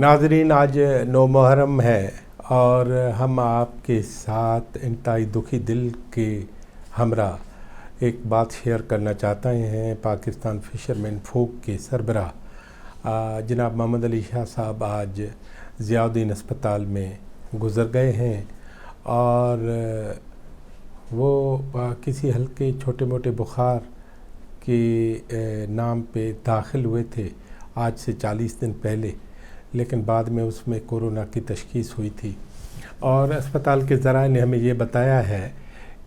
ناظرین، آج 9 محرم ہے اور ہم آپ کے ساتھ انتہائی دکھی دل کے ہمراہ ایک بات شیئر کرنا چاہتے ہیں۔ پاکستان فشرمین فوک کے سربراہ جناب محمد علی شاہ صاحب آج ضیاء الدین اسپتال میں گزر گئے ہیں اور وہ کسی ہلکے چھوٹے موٹے بخار کے نام پہ داخل ہوئے تھے آج سے 40 دن پہلے، لیکن بعد میں اس میں کورونا کی تشخیص ہوئی تھی اور اسپتال کے ذرائع نے ہمیں یہ بتایا ہے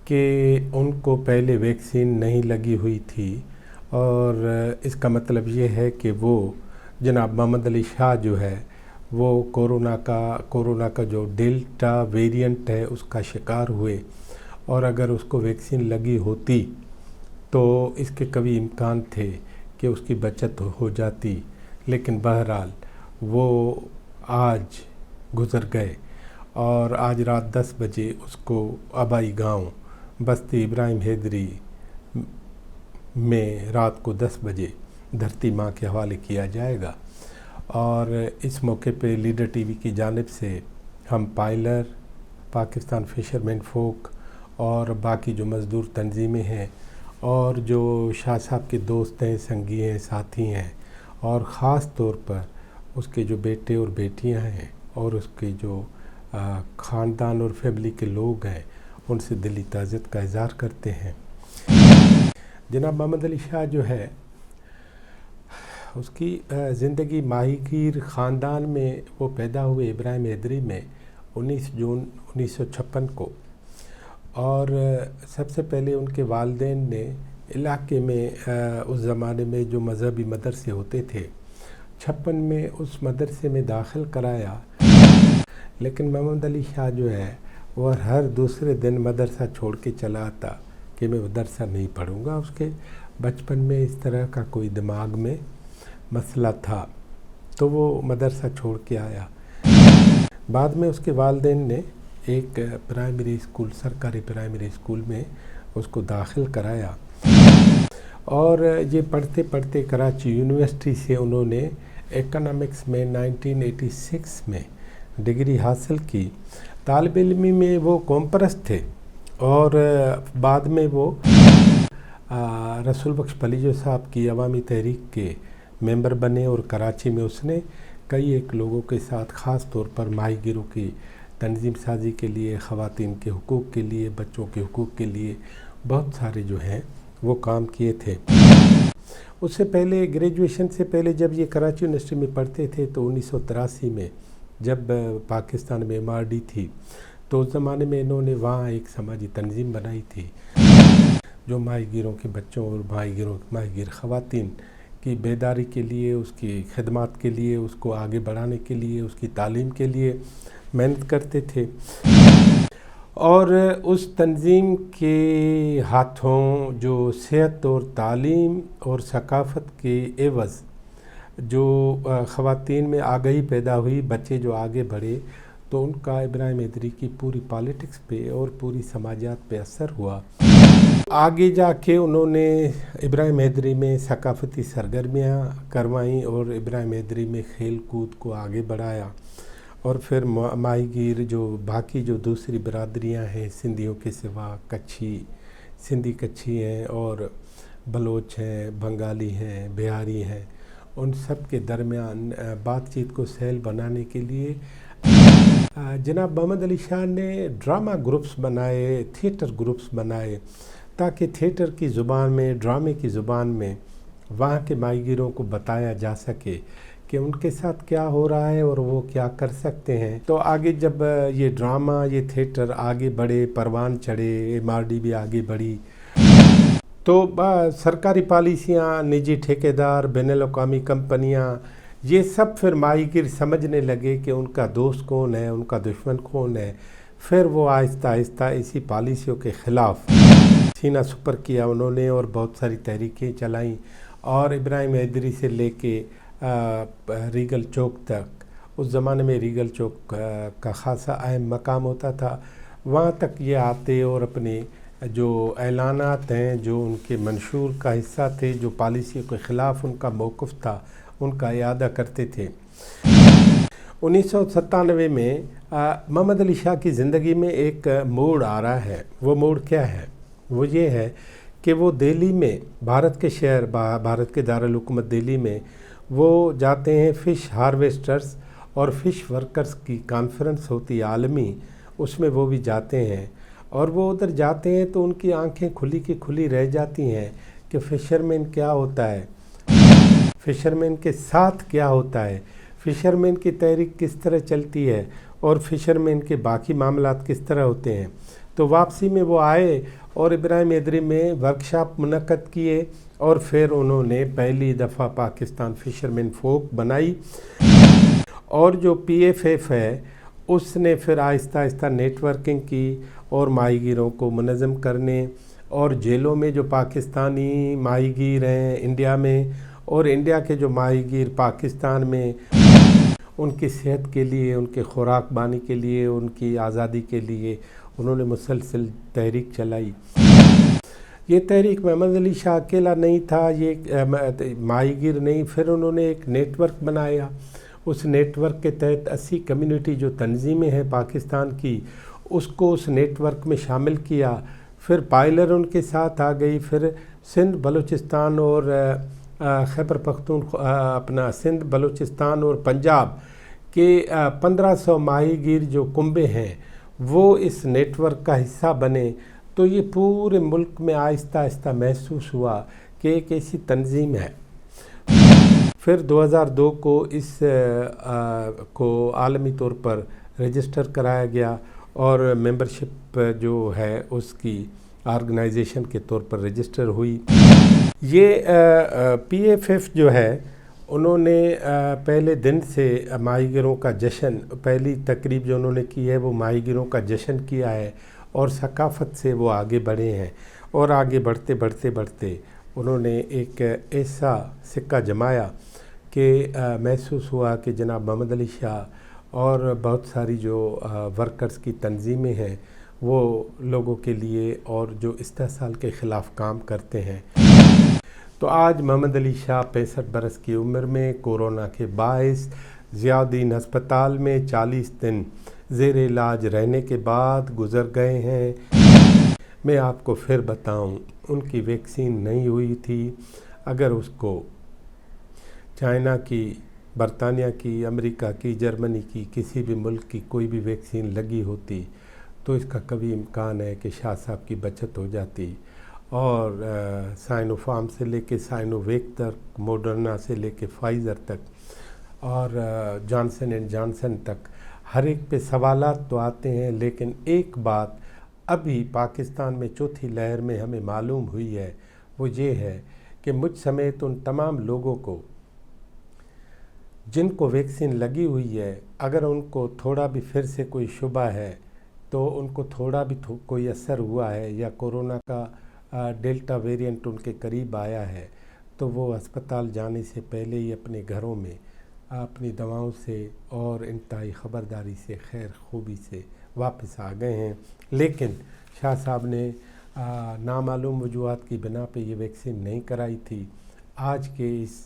کہ ان کو پہلے ویکسین نہیں لگی ہوئی تھی اور اس کا مطلب یہ ہے کہ وہ جناب محمد علی شاہ جو ہے وہ کورونا کا جو ڈیلٹا ویریئنٹ ہے اس کا شکار ہوئے، اور اگر اس کو ویکسین لگی ہوتی تو اس کے کبھی امکان تھے کہ اس کی بچت ہو جاتی، لیکن بہرحال وہ آج گزر گئے اور آج رات 10 بجے اس کو آبائی گاؤں بستی ابراہیم حیدری میں رات کو 10 بجے دھرتی ماں کے حوالے کیا جائے گا۔ اور اس موقع پہ لیڈر ٹی وی کی جانب سے ہم پائلر، پاکستان فشرمین فوک اور باقی جو مزدور تنظیمیں ہیں اور جو شاہ صاحب کے دوست ہیں، سنگی ہیں، ساتھی ہیں، اور خاص طور پر اس کے جو بیٹے اور بیٹیاں ہیں اور اس کے جو خاندان اور فیملی کے لوگ ہیں، ان سے دلی تعزیت کا اظہار کرتے ہیں۔ جناب محمد علی شاہ جو ہے اس کی زندگی ماہی گیر خاندان میں وہ پیدا ہوئے ابراہیم حیدری میں 19 جون 1956 کو، اور سب سے پہلے ان کے والدین نے علاقے میں اس زمانے میں جو مذہبی مدرسے ہوتے تھے 56 میں اس مدرسے میں داخل کرایا، لیکن محمد علی شاہ جو ہے وہ ہر دوسرے دن مدرسہ چھوڑ کے چلا آتا کہ میں مدرسہ نہیں پڑھوں گا۔ اس کے بچپن میں اس طرح کا کوئی دماغ میں مسئلہ تھا تو وہ مدرسہ چھوڑ کے آیا۔ بعد میں اس کے والدین نے ایک پرائمری اسکول، سرکاری پرائمری اسکول میں اس کو داخل کرایا، اور یہ پڑھتے پڑھتے کراچی یونیورسٹی سے انہوں نے اکنامکس میں 1986 میں ڈگری حاصل کی۔ طالب علمی میں وہ قوم پرست تھے اور بعد میں وہ رسول بخش پلیجو صاحب کی عوامی تحریک کے ممبر بنے، اور کراچی میں اس نے کئی ایک لوگوں کے ساتھ خاص طور پر ماہی گیروں کی تنظیم سازی کے لیے، خواتین کے حقوق کے لیے، بچوں کے حقوق کے لیے بہت سارے جو ہیں وہ کام کیے تھے۔ اس سے پہلے گریجویشن سے پہلے جب یہ کراچی یونیورسٹی میں پڑھتے تھے تو 1983 میں جب پاکستان میں MRD تھی تو اس زمانے میں انہوں نے وہاں ایک سماجی تنظیم بنائی تھی جو ماہی گیروں کے بچوں اور ماہی گیر خواتین کی بیداری کے لیے، اس کی خدمات کے لیے، اس کو آگے بڑھانے کے لیے، اس کی تعلیم کے لیے محنت کرتے تھے۔ اور اس تنظیم کے ہاتھوں جو صحت اور تعلیم اور ثقافت کے عوض جو خواتین میں آگہی پیدا ہوئی، بچے جو آگے بڑھے، تو ان کا ابراہیم حیدری کی پوری پالیٹکس پہ اور پوری سماجیات پہ اثر ہوا۔ آگے جا کے انہوں نے ابراہیم حیدری میں ثقافتی سرگرمیاں کروائیں اور ابراہیم حیدری میں کھیل کود کو آگے بڑھایا، اور پھر ماہی گیر جو باقی جو دوسری برادریاں ہیں سندھیوں کے سوا، سندھی کچھی ہیں اور بلوچ ہیں، بنگالی ہیں، بہاری ہیں، ان سب کے درمیان بات چیت کو سہل بنانے کے لیے جناب محمد علی شاہ نے ڈرامہ گروپس بنائے، تھیٹر گروپس بنائے، تاکہ تھیٹر کی زبان میں، ڈرامے کی زبان میں وہاں کے ماہی گیروں کو بتایا جا سکے کہ ان کے ساتھ کیا ہو رہا ہے اور وہ کیا کر سکتے ہیں۔ تو آگے جب یہ ڈرامہ، یہ تھیٹر آگے بڑھے، پروان چڑھے، MRD بھی آگے بڑھی، تو سرکاری پالیسیاں، نجی ٹھیکیدار، بین الاقوامی کمپنیاں، یہ سب پھر ماہی گیر سمجھنے لگے کہ ان کا دوست کون ہے، ان کا دشمن کون ہے۔ پھر وہ آہستہ آہستہ اسی پالیسیوں کے خلاف سینہ سپر کیا انہوں نے اور بہت ساری تحریکیں چلائیں، اور ابراہیم حیدری سے لے کے ریگل چوک تک، اس زمانے میں ریگل چوک کا خاصا اہم مقام ہوتا تھا، وہاں تک یہ آتے اور اپنے جو اعلانات ہیں، جو ان کے منشور کا حصہ تھے، جو پالیسیوں کے خلاف ان کا موقف تھا، ان کا اعادہ کرتے تھے۔ 1997 में मोहम्मद अली शाह की ज़िंदगी में एक मोड़ आ रहा है। वो मोड़ क्या है? वो ये है कि वो दिल्ली में, भारत के शहर, भारत के दारुल हुकूमत दिल्ली में वो जाते हैं। फ़िश हार्वेस्टर्स और फ़िश वर्कर्स की कॉन्फ्रेंस होती है आलमी, उसमें वो भी जाते हैं। और वो उधर जाते हैं तो उनकी आंखें खुली की खुली रह जाती हैं कि फ़िशरमैन क्या होता है, फ़िशरमैन के साथ क्या होता है, फ़िशरमैन की तहरीक किस तरह चलती है और फ़िशरमैन के बाकी मामलात किस तरह होते हैं। तो वापसी में वो आए और इब्राहिम हैदरी में वर्कशॉप मुनक्कद किए और फिर उन्होंने पहली दफ़ा पाकिस्तान फ़िशरमैन फ़ोक बनाई। और जो PFF है उसने फिर आहिस्ता आहिस्ता नेटवर्किंग की और माहीगीरों को मुनज़्ज़म करने, और जेलों में जो पाकिस्तानी माहीगीर हैं इंडिया में, और इंडिया के जो माहीगीर पाकिस्तान में, उनकी सेहत के लिए, उनके खुराक बानी के लिए, उनकी आज़ादी के लिए उन्होंने मुसलसल तहरीक चलाई। ये तहरीक मोहम्मद अली शाह अकेला नहीं था, ये माहीगीर नहीं, फिर उन्होंने एक नेटवर्क बनाया। उस नेटवर्क के तहत 80 कम्युनिटी जो तंजीमें हैं पाकिस्तान की, उसको उस नेटवर्क में शामिल किया। फिर पायलर उनके साथ आ गई। फिर सिंध बलूचिस्तान और खैबर पख्तूनख्वा, अपना सिंध बलूचिस्तान और पंजाब के 1500 माहीगीर जो कुंबे हैं वो इस नेटवर्क का हिस्सा बने। तो ये पूरे मुल्क में आहिस्ता आहिस्ता महसूस हुआ कि एक ऐसी तंजीम है। फिर 2002 को इस को आलमी तौर पर रजिस्टर कराया गया और मेंबरशिप जो है उसकी ऑर्गेनाइजेशन के तौर पर रजिस्टर हुई। ये PFF जो है उन्होंने पहले दिन से माहीगीरों का जश्न, पहली तकरीब जो उन्होंने की है वो माहीगीरों का जश्न किया है, और सकाफ़त से वो आगे बढ़े हैं। और आगे बढ़ते बढ़ते बढ़ते उन्होंने एक ऐसा सिक्का जमाया कि महसूस हुआ कि जनाब मोहम्मद अली शाह और बहुत सारी जो वर्कर्स की तंजीमें हैं वो लोगों के लिए और जो इस्तेहसाल के ख़िलाफ़ काम करते हैं। तो आज मोहम्मद अली शाह 65 बरस की उम्र में कोरोना के बाइस ज़ियाउद्दीन हस्पताल में 40 दिन ज़ेर इलाज रहने के बाद गुज़र गए हैं। मैं आपको फिर बताऊं, उनकी वैक्सीन नहीं हुई थी। अगर उसको चाइना की, बरतानिया की, अमेरिका की, जर्मनी की, किसी भी मुल्क की कोई भी वैक्सीन लगी होती तो इसका कभी इम्कान है कि शाह साहब की बचत हो जाती। और साइनोफार्म से लेके साइनोवेक तक, मॉडर्ना से लेके फाइज़र तक और जॉनसन एंड जॉनसन तक, हर एक पे सवालात तो आते हैं। लेकिन एक बात अभी पाकिस्तान में चौथी लहर में हमें मालूम हुई है, वो ये है कि मुझ समेत उन तमाम लोगों को जिनको वैक्सीन लगी हुई है, अगर उनको थोड़ा भी फिर से कोई शुबा है तो उनको थोड़ा भी कोई असर हुआ है या कोरोना का डेल्टा वेरिएंट उनके करीब आया है, तो वो अस्पताल जाने से पहले ही अपने घरों में अपनी दवाओं से और इंतहाई ख़बरदारी से, खैर खूबी से वापस आ गए हैं। लेकिन शाह साहब ने नामालूम वजूहात की बिना पे ये वैक्सीन नहीं कराई थी। आज के इस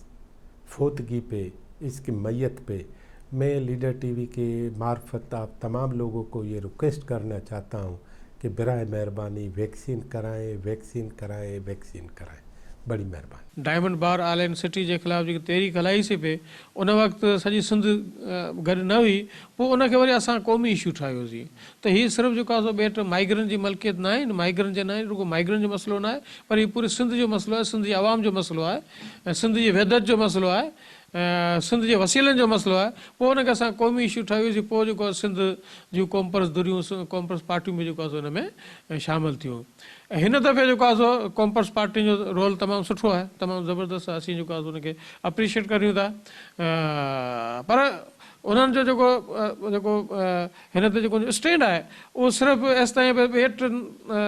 फोतगी पे, इसकी मैयत पे मैं लीडर टीवी के मार्फत आप तमाम लोगों को ये रिक्वेस्ट करना चाहता हूँ कि बराए मेहरबानी वैक्सीन कराएं, वैक्सीन कराएं, वैक्सीन कराएं। बड़ी मेहरबानी। डायमंड बार आइलैंड सिटी के ख़िलाफ़ जेकी तहरीक हलाई सी पे, उन वक़्तु सॼी सिंध गॾु न हुई, पोइ उनखे वरी असां क़ौमी इशू ठाहियोसीं। त हीअ सिर्फ़ु जेको आहे सो ॿेट माइग्रेंट जी मलकियत न आहे, माइग्रेंट जे न आहे, रुगो माइग्रेंट जो मसइलो न आहे, पर हीअ पूरे सिंध जो मसइलो आहे, सिंध जी आवाम जो मसइलो आहे, सिंध जी वहदत जो मसइलो आहे, सिंध जे वसीलनि जो मसइलो आहे। पोइ उनखे असां क़ौमी इशू ठाहियोसीं। पोइ जेको आहे सिंध जूं कॉम्पर्स धुरियूं, कॉम्पर्स पार्टियूं बि जेको आहे सो हिन में शामिलु थियूं। ऐं हिन दफ़े जेको आहे सो कॉम्पर्स पार्टियुनि जो रोल तमामु सुठो आहे, तमामु ज़बरदस्तु आहे। असीं जेको आहे उनखे अप्रीशिएट करियूं था। पर उन्हनि जो जेको हिन ते जेको स्टैंड आहे उहो सिर्फ़ु एसि ताईं ॿेट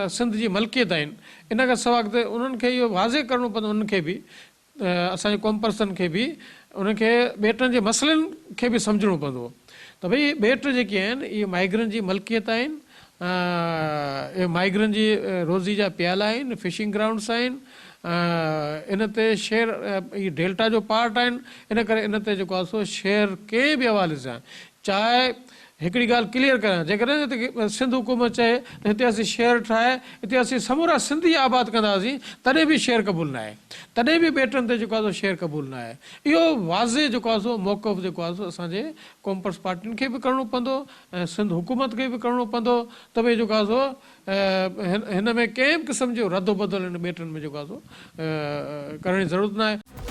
सिंध जी मलकियत आहिनि। इन खां सवाइ अॻिते उन्हनि खे इहो वाज़े करिणो पवंदो, उन्हनि खे बि, असांजे कॉम्पर्सनि खे बि, उनखे ॿेटनि जे मसइलनि खे बि सम्झणो पवंदो त भई ॿेट जेके आहिनि इहे माइग्रेंट जी मलकियत आहिनि, इहे माइग्रेंट जी रोज़ी जा प्याला आहिनि, फिशिंग ग्राउंड्स आहिनि, इन ते शेयर, इहे डेल्टा जो पार्ट आहिनि। इन करे इन ते जेको आहे सो शेयर कंहिं बि हवाले सां, चाहे हिकिड़ी ॻाल्हि क्लियर कयां, जेकॾहिं हिते सिंध हुकूमत चए त हिते असीं शहर ठाहे हिते असीं समूरा सिंधी आबाद कंदासीं, तॾहिं बि शहर क़बूल न आहे, तॾहिं बि ॿेटनि ते जेको आहे सो शहर क़बूल न आहे। इहो वाज़े जेको आहे सो मौक़फ़ जेको आहे सो असांजे कॉमर्स पार्टियुनि खे बि करिणो पवंदो ऐं सिंध हुकूमत खे बि करिणो पवंदो, त भई जेको आहे सो हिन में कंहिं बि क़िस्म जो रदो बदल हिन ॿेटनि में जेको आहे सो करण जी ज़रूरत न आहे।